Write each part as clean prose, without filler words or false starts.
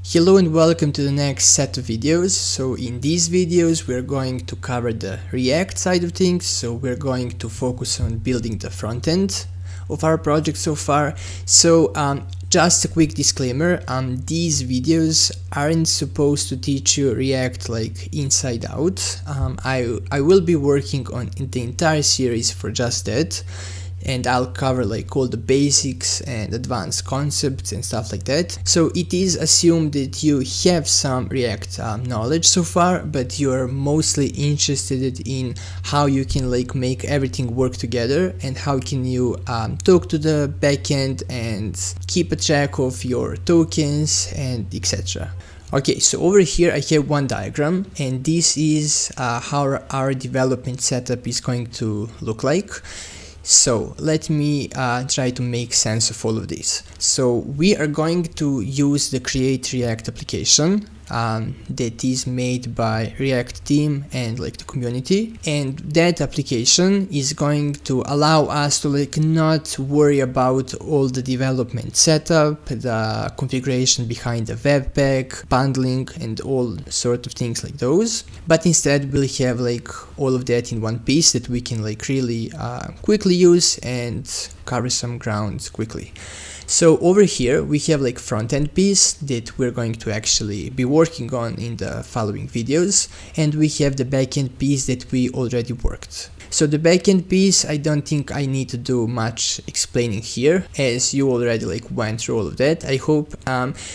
Hello and welcome to the next set of videos. So in these videos we're going to cover the React side of things. So we're going to focus on building the front end of our project so far. So just a quick disclaimer, these videos aren't supposed to teach you React like inside out. I will be working on the entire series for just that, and I'll cover like all the basics and advanced concepts and stuff like that. So it is assumed that you have some React knowledge so far, but you're mostly interested in how you can like make everything work together and how can you talk to the backend and keep a track of your tokens and etc. Okay, so over here I have one diagram, and this is how our development setup is going to look like. So let me try to make sense of all of this. So we are going to use the Create React application that is made by React team and like the community, and that application is going to allow us to like not worry about all the development setup, the configuration behind the webpack, bundling and all sort of things like those, but instead we'll have like all of that in one piece that we can like really quickly use and cover some ground quickly. So over here we have like front-end piece that we're going to actually be working on in the following videos, and we have the backend piece that we already worked. So the backend piece, I don't think I need to do much explaining here, as you already like went through all of that, I hope.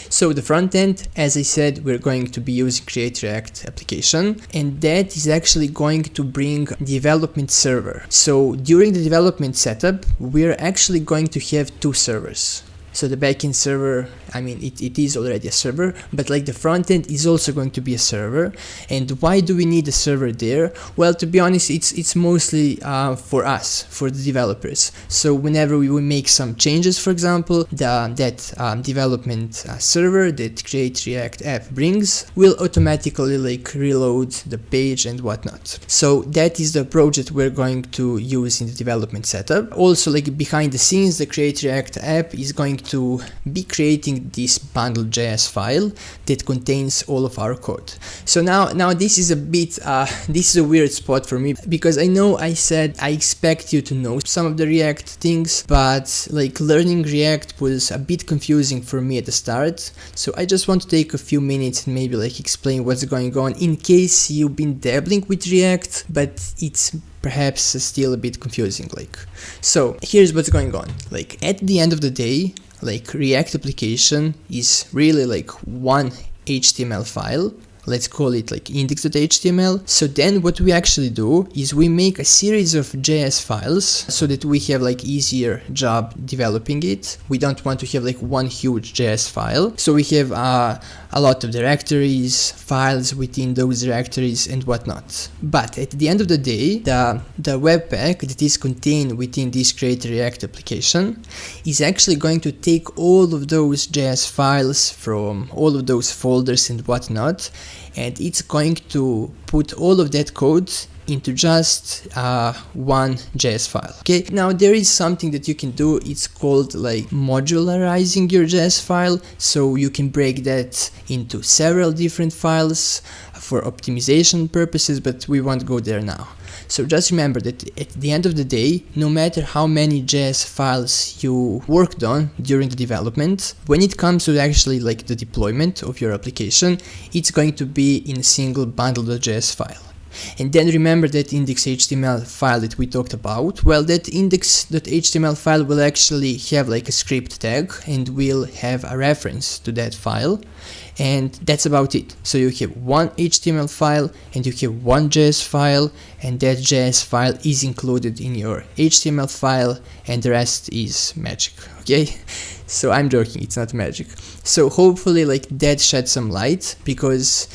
So the front end, as I said, we're going to be using Create React application, and that is actually going to bring development server. So during the development setup, we're actually going to have two servers. So the backend server, I mean, it is already a server, but like the front end is also going to be a server. And why do we need a server there? Well, to be honest, it's mostly for us, for the developers. So whenever we will make some changes, for example, that development server that Create React app brings will automatically like reload the page and whatnot. So that is the approach that we're going to use in the development setup. Also, like behind the scenes, the Create React app is going to be creating this bundle.js file that contains all of our code. So now this is a bit this is a weird spot for me, because I know I said I expect you to know some of the React things, but like learning React was a bit confusing for me at the start. So I just want to take a few minutes and maybe like explain what's going on in case you've been dabbling with React, but it's perhaps still a bit confusing. Like, so here's what's going on. Like at the end of the day, like React application is really like one HTML file. Let's call it like index.html. So then what we actually do is we make a series of JS files so that we have like easier job developing it. We don't want to have like one huge JS file. So we have a lot of directories, files within those directories and whatnot. But at the end of the day, the webpack that is contained within this Create React application is actually going to take all of those JS files from all of those folders and whatnot, and it's going to put all of that code into just one JS file. Okay, now there is something that you can do. It's called like modularizing your JS file. So you can break that into several different files for optimization purposes, but we won't go there now. So just remember that at the end of the day, no matter how many JS files you worked on during the development, when it comes to actually like the deployment of your application, it's going to be in a single bundle.js file. And then remember that index.html file that we talked about. Well, that index.html file will actually have like a script tag, and we'll have a reference to that file, and that's about it. So you have one HTML file and you have one JS file, and that JS file is included in your HTML file, and the rest is magic. Okay, so I'm joking, it's not magic. So hopefully like that shed some light, because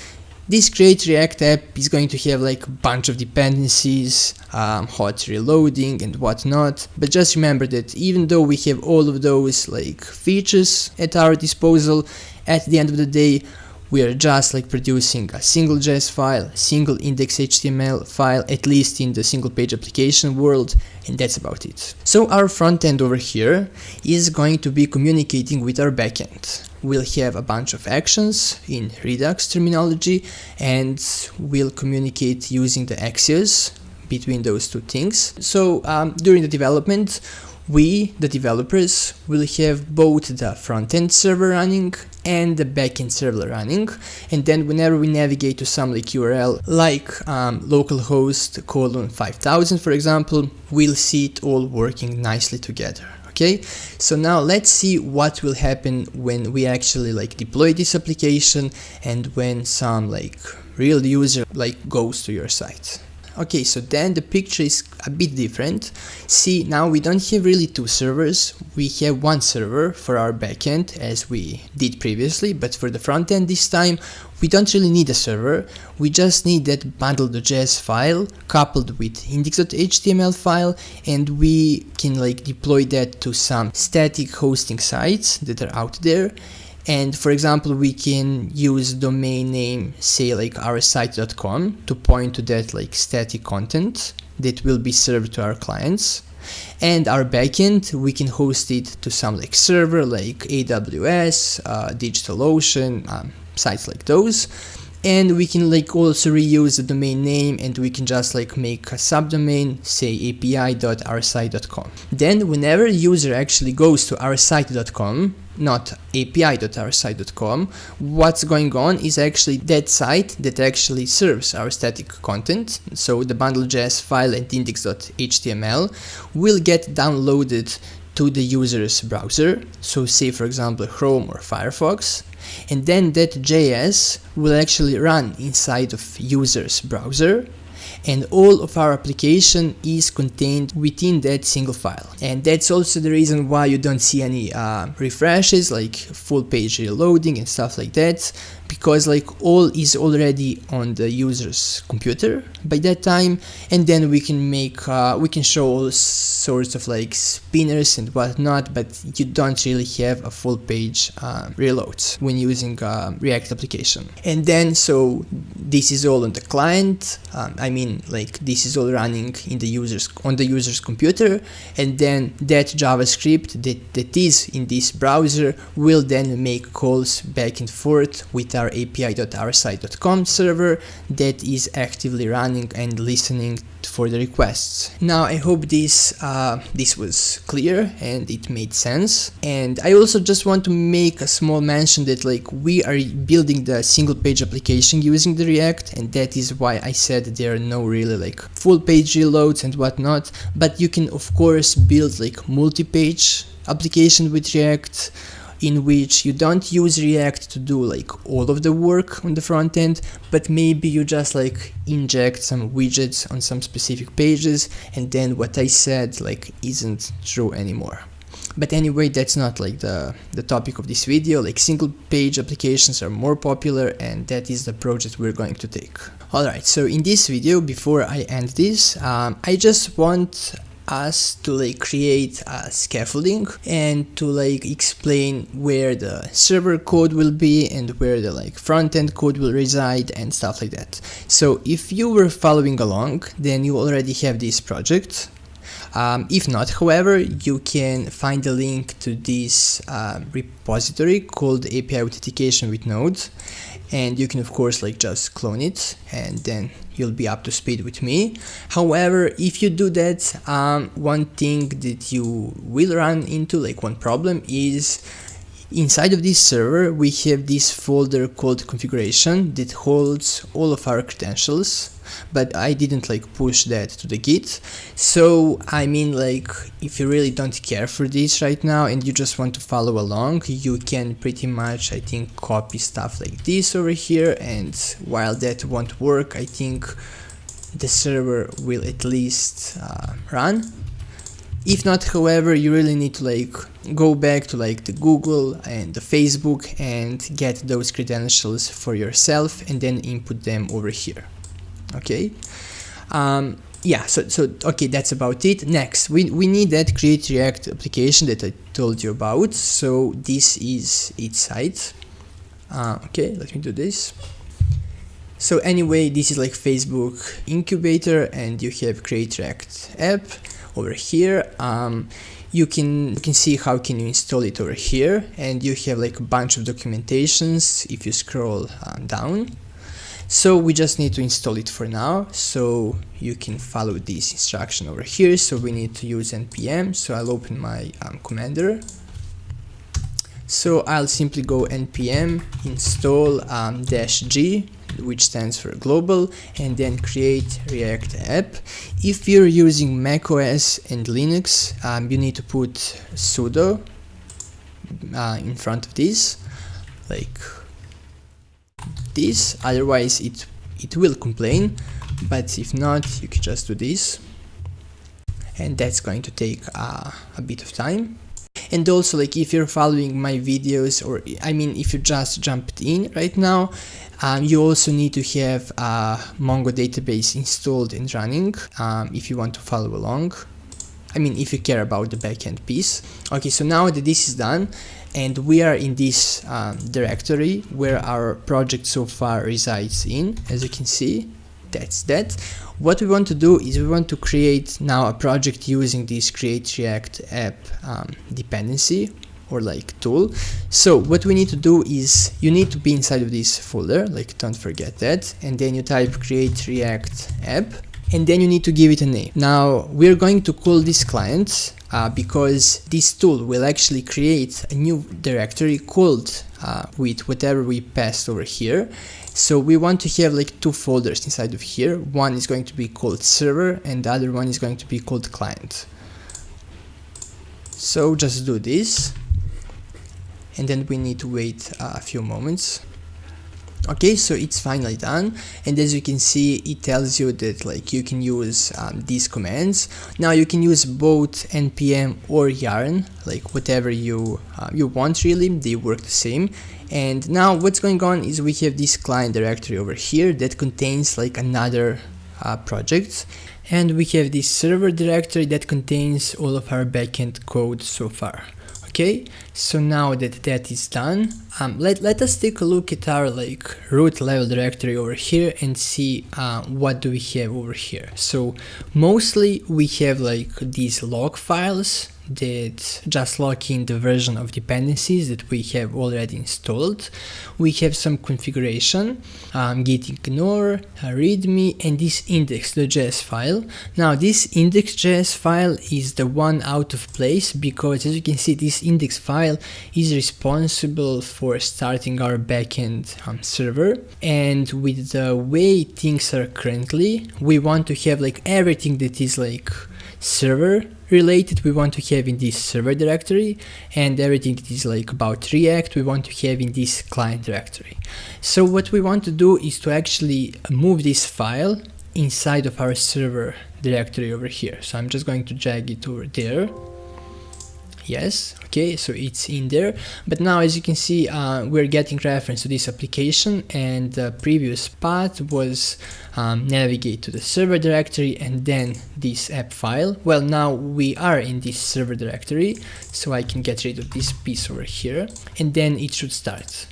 this Create React app is going to have like a bunch of dependencies, hot reloading and whatnot. But just remember that even though we have all of those like features at our disposal, at the end of the day, we are just like producing a single JS file, a single index.html file, at least in the single page application world, and that's about it. So our front end over here is going to be communicating with our backend. will have a bunch of actions in Redux terminology, and will communicate using the axes between those two things. So during the development, we, the developers, will have both the front-end server running and the back-end server running, and then whenever we navigate to some like URL like localhost colon 5000 for example, we'll see it all working nicely together. Okay, so now let's see what will happen when we actually like deploy this application and when some like real user like goes to your site. Okay, so then the picture is a bit different. See, now we don't have really two servers, we have one server for our backend as we did previously, but for the front end this time we don't really need a server, we just need that bundle.js file coupled with index.html file, and we can like deploy that to some static hosting sites that are out there. And for example, we can use domain name, say like oursite.com, to point to that like static content that will be served to our clients. And our backend, we can host it to some like server like AWS, DigitalOcean, sites like those. And we can like also reuse the domain name, and we can just like make a subdomain, say api.oursite.com. Then whenever a user actually goes to oursite.com, not api.oursite.com, what's going on is actually that site that actually serves our static content. So the bundle.js file and index.html will get downloaded to the user's browser, so say for example Chrome or Firefox, and then that JS will actually run inside of user's browser, and all of our application is contained within that single file. And that's also the reason why you don't see any refreshes like full page reloading and stuff like that, because like all is already on the user's computer by that time, and then we can make we can show all sorts of like spinners and whatnot, but you don't really have a full page reloads when using React application. And then so this is all on the client, I mean like this is all running in the user's computer, and then that JavaScript that is in this browser will then make calls back and forth with our api.oursite.com server that is actively running and listening for the requests. Now I hope this was clear and it made sense. And I also just want to make a small mention that like we are building the single page application using the React, and that is why I said there are no really like full page reloads and whatnot, but you can of course build like multi-page application with React, in which you don't use React to do like all of the work on the front end, but maybe you just like inject some widgets on some specific pages, and then what I said like isn't true anymore. But anyway, that's not like the topic of this video. Like single page applications are more popular, and that is the project we're going to take. Alright, so in this video, before I end this, I just want us to like create a scaffolding and to like explain where the server code will be and where the like front-end code will reside and stuff like that. So if you were following along, then you already have this project. If not, however, you can find a link to this repository called API Authentication with Node, and you can of course like just clone it, and then you'll be up to speed with me. However, if you do that, one thing that you will run into, like one problem, is inside of this server we have this folder called configuration that holds all of our credentials, but I didn't like push that to the Git. So I mean, like if you really don't care for this right now and you just want to follow along, you can pretty much, I think, copy stuff like this over here, and while that won't work, I think the server will at least run. If not, however, you really need to like go back to like the Google and the Facebook and get those credentials for yourself and then input them over here. Okay, yeah, so okay, that's about it. Next, we need that create React application that I told you about. So this is its site. Okay, let me do this. So anyway, this is like Facebook incubator, and you have create React app over here. you can see how can you install it over here, and you have like a bunch of documentations if you scroll down. So we just need to install it for now, so you can follow this instruction over here. So we need to use npm, so I'll open my commander. So I'll simply go npm install -g, which stands for global, and then create React app. If you're using macOS and Linux, you need to put sudo in front of this, like this, otherwise it will complain, but if not, you can just do this, and that's going to take a bit of time. And also, like, if you're following my videos, or I mean if you just jumped in right now, you also need to have a Mongo database installed and running if you want to follow along. I mean, if you care about the backend piece. Okay, so now that this is done, and we are in this directory where our project so far resides in, as you can see, that's that. What we want to do is we want to create now a project using this create React app dependency, or like tool. So what we need to do is you need to be inside of this folder, like don't forget that, and then you type create React app, and then you need to give it a name. Now we're going to call this client because this tool will actually create a new directory called with whatever we passed over here. So we want to have like two folders inside of here. One is going to be called server, and the other one is going to be called client. So just do this, and then we need to wait a few moments. Okay, so it's finally done, and as you can see, it tells you that like you can use these commands. Now you can use both npm or yarn, like whatever you want, really, they work the same. And now what's going on is we have this client directory over here that contains like another project, and we have this server directory that contains all of our backend code so far. Okay, so now that that is done, let us take a look at our like root level directory over here and see what do we have over here. So mostly we have like these log files that just lock in the version of dependencies that we have already installed. We have some configuration, git ignore, readme, and this index.js file. Now this index.js file is the one out of place because, as you can see, this index file is responsible for starting our backend server, and with the way things are currently, we want to have like everything that is like server related we want to have in this server directory, and everything that is like about React we want to have in this client directory. So what we want to do is to actually move this file inside of our server directory over here. So I'm just going to drag it over there. Yes, okay, so it's in there. But now, as you can see, we're getting reference to this application, and the previous path was navigate to the server directory and then this app file. Well, now we are in this server directory, so I can get rid of this piece over here, and then it should start.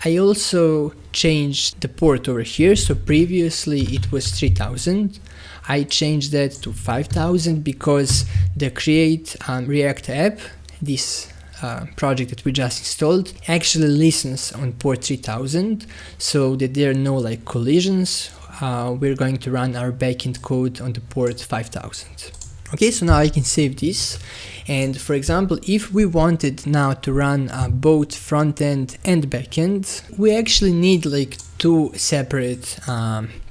I also changed the port over here, so previously it was 3000. I changed that to 5000 because the create React app, this project that we just installed, actually listens on port 3000, so that there are no like collisions. We're going to run our backend code on the port 5000. Okay, so now I can save this, and for example, if we wanted now to run both front-end and backend, we actually need like two separate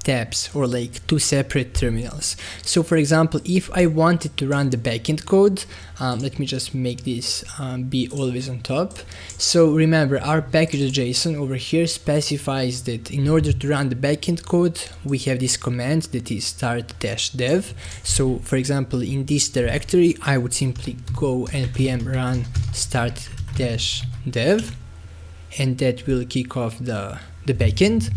tabs, or like two separate terminals. So for example, if I wanted to run the backend code, let me just make this be always on top. So remember, our package.json over here specifies that in order to run the backend code, we have this command that is start-dev. So for example, in this directory, I would simply go npm run start-dev, and that will kick off the backend.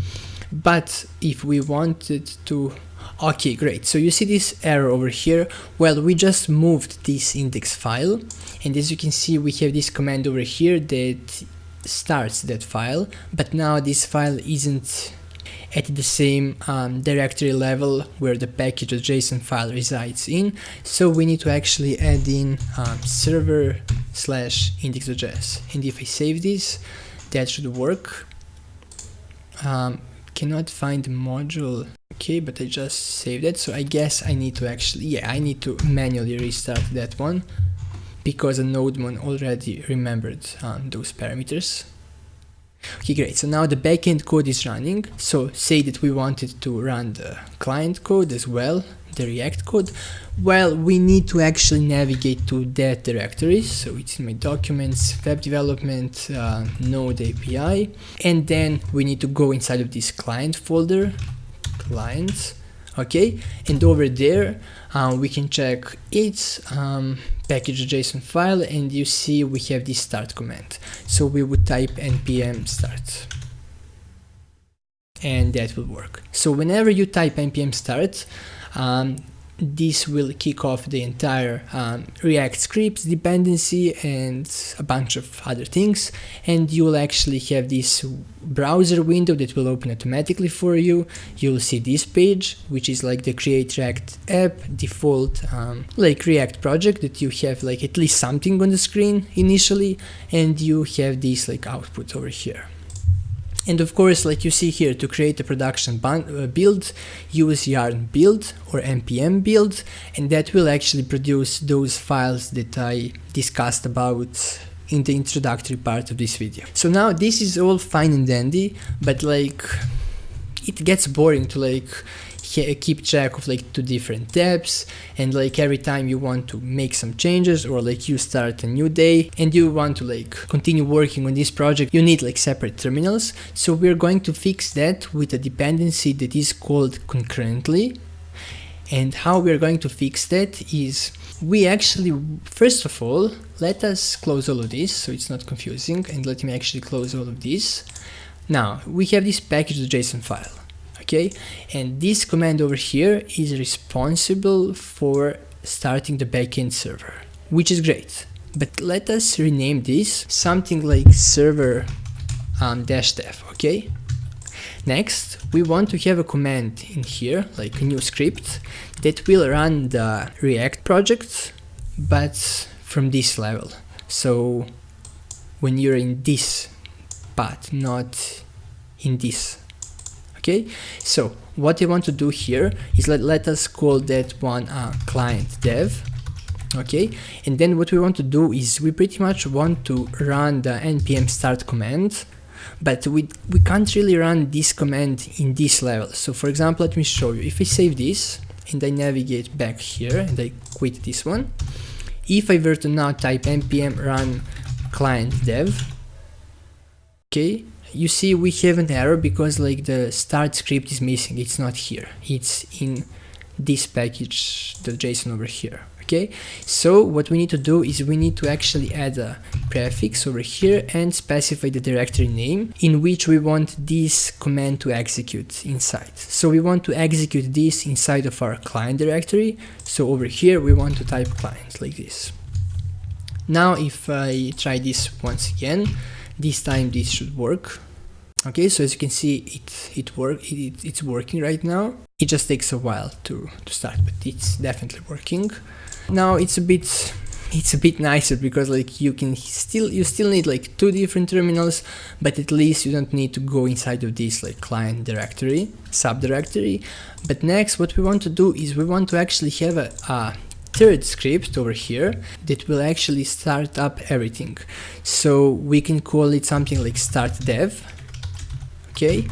But if we wanted to, okay, great, so you see this error over here. Well, we just moved this index file, and as you can see, we have this command over here that starts that file, but now this file isn't at the same directory level where the package.json file resides in. So we need to actually add in server/index.js, and if I save this, that should work. Cannot find the module. Okay, but I just saved it, so I guess I need to actually, I need to manually restart that one because a nodemon already remembered those parameters. Okay, great. So now the backend code is running. So say that we wanted to run the client code as well, the React code. Well, we need to actually navigate to that directory. So it's in my documents, web development, Node API, and then we need to go inside of this client folder, clients. Okay, and over there we can check its package.json file, and you see we have this start command. So we would type npm start, and that will work. So whenever you type npm start, this will kick off the entire React scripts, dependency, and a bunch of other things, and you will actually have this browser window that will open automatically for you. You'll see this page, which is like the create React app default like React project, that you have like at least something on the screen initially, and you have this like output over here. And of course, like you see here, to create a production build, use yarn build or npm build, and that will actually produce those files that I discussed about in the introductory part of this video. So now this is all fine and dandy, but like it gets boring to like keep track of like 2 different tabs, and like every time you want to make some changes, or like you start a new day and you want to like continue working on this project, you need like separate terminals. So we're going to fix that with a dependency that is called concurrently. And how we're going to fix that is, we actually, first of all, let us close all of this so it's not confusing, and let me actually close all of this. Now we have this package.json file. Okay, and this command over here is responsible for starting the backend server, which is great. But let us rename this something like server -dev. Okay. Next, we want to have a command in here, like a new script, that will run the React project, but from this level. So when you're in this path, not in this. Okay, so what I want to do here is let us call that one client dev. Okay, and then what we want to do is we pretty much want to run the npm start command, but we can't really run this command in this level. So for example, let me show you. If I save this and I navigate back here and I quit this one, if I were to now type npm run client dev, okay, you see we have an error because like the start script is missing. It's not here, it's in this package.json over here. Okay, so what we need to do is we need to actually add a prefix over here and specify the directory name in which we want this command to execute inside. So we want to execute this inside of our client directory. So over here we want to type client like this. Now if I try this once again, this time this should work. Okay, so as you can see, it's working right now. It just takes a while to start, but it's definitely working. Now it's a bit nicer because like you still need like 2 different terminals, but at least you don't need to go inside of this like client directory, subdirectory. But next, what we want to do is we want to actually have a third script over here that will actually start up everything. So we can call it something like start dev. Okay,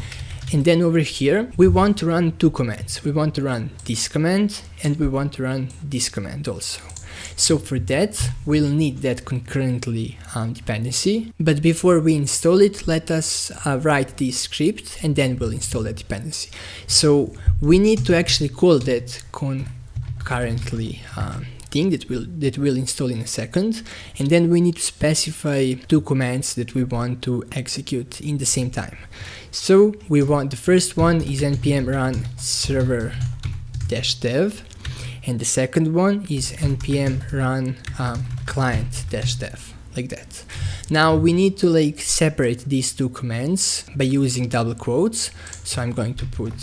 and then over here we want to run 2 commands. We want to run this command and we want to run this command also. So for that we'll need that concurrently dependency, but before we install it, let us write this script and then we'll install that dependency. So we need to actually call that concurrently thing that we'll install in a second, and then we need to specify 2 commands that we want to execute in the same time. So we want, the first one is npm run server -dev, and the second one is npm run client -dev, like that. Now we need to like separate these two commands by using double quotes. So I'm going to put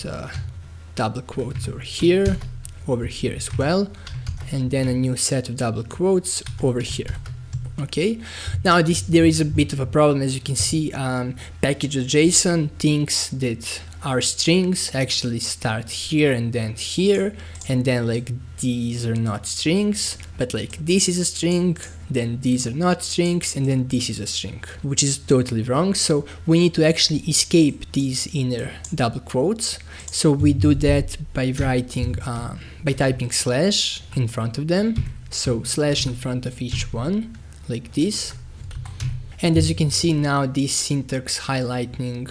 double quotes over here as well, and then a new set of double quotes over here. Okay, now there is a bit of a problem. As you can see, package.json thinks that our strings actually start here and then like these are not strings, but like this is a string, then these are not strings, and then this is a string, which is totally wrong. So we need to actually escape these inner double quotes. So we do that by writing, by typing slash in front of them. So slash in front of each one, like this. And as you can see now, this syntax highlighting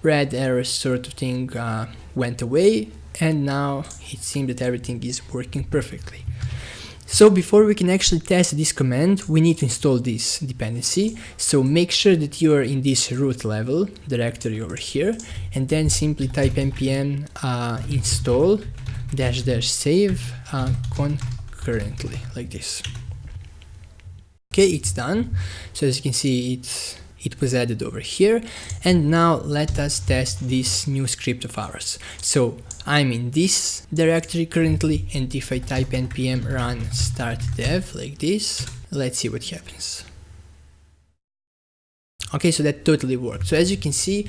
red arrows sort of thing went away, and now it seems that everything is working perfectly. So before we can actually test this command, we need to install this dependency. So make sure that you are in this root level directory over here, and then simply type npm install -- save concurrently, like this. Okay, it's done. So as you can see, it was added over here. And now let us test this new script of ours. So I'm in this directory currently, and if I type npm run start dev like this, let's see what happens. Okay, so that totally worked. So as you can see,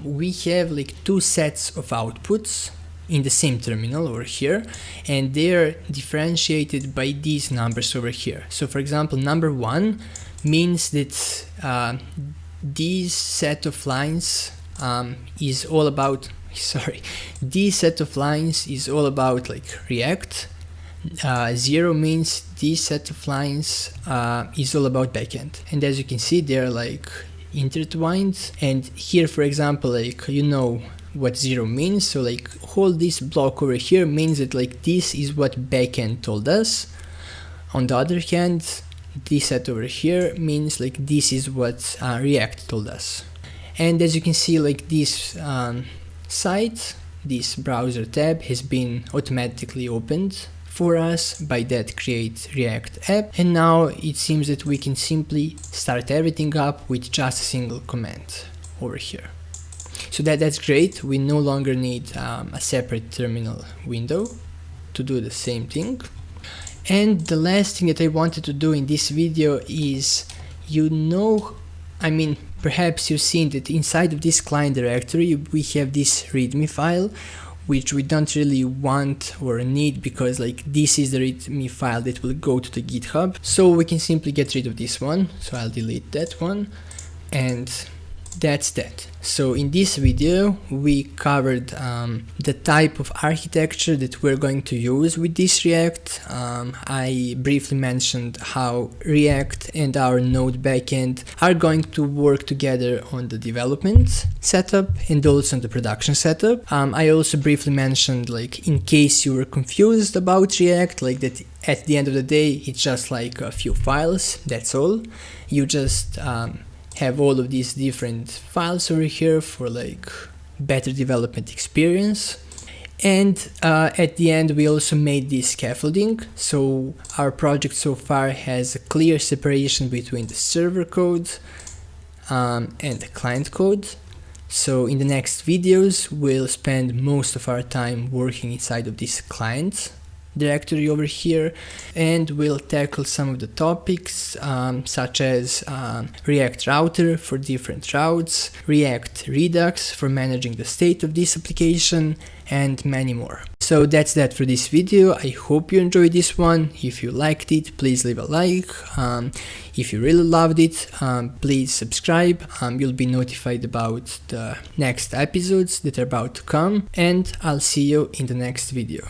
we have like two sets of outputs in the same terminal over here, and they are differentiated by these numbers over here. So for example, number 1 means that this set of lines is all about, this set of lines is all about like React. 0 means this set of lines is all about backend. And as you can see, they're like intertwined. And here, for example, like, you know what 0 means, so like all this block over here means that like this is what backend told us. On the other hand, this set over here means like this is what React told us. And as you can see, like this site, this browser tab has been automatically opened for us by that create React app, and now it seems that we can simply start everything up with just a single command over here. So that's great. We no longer need a separate terminal window to do the same thing. And the last thing that I wanted to do in this video is, perhaps you've seen that inside of this client directory we have this readme file, which we don't really want or need, because like this is the readme file that will go to the GitHub. So we can simply get rid of this one. So I'll delete that one, and that's that. So in this video we covered the type of architecture that we're going to use with this React. I briefly mentioned how React and our Node backend are going to work together on the development setup and also on the production setup. I also briefly mentioned, like, in case you were confused about React, like that at the end of the day it's just like a few files, that's all. You just have all of these different files over here for like better development experience. And at the end we also made this scaffolding, so our project so far has a clear separation between the server code and the client code. So in the next videos we'll spend most of our time working inside of this client directory over here, and we'll tackle some of the topics such as React Router for different routes, React Redux for managing the state of this application, and many more. So that's that for this video. I hope you enjoyed this one. If you liked it, please leave a like. If you really loved it, please subscribe. You'll be notified about the next episodes that are about to come, and I'll see you in the next video.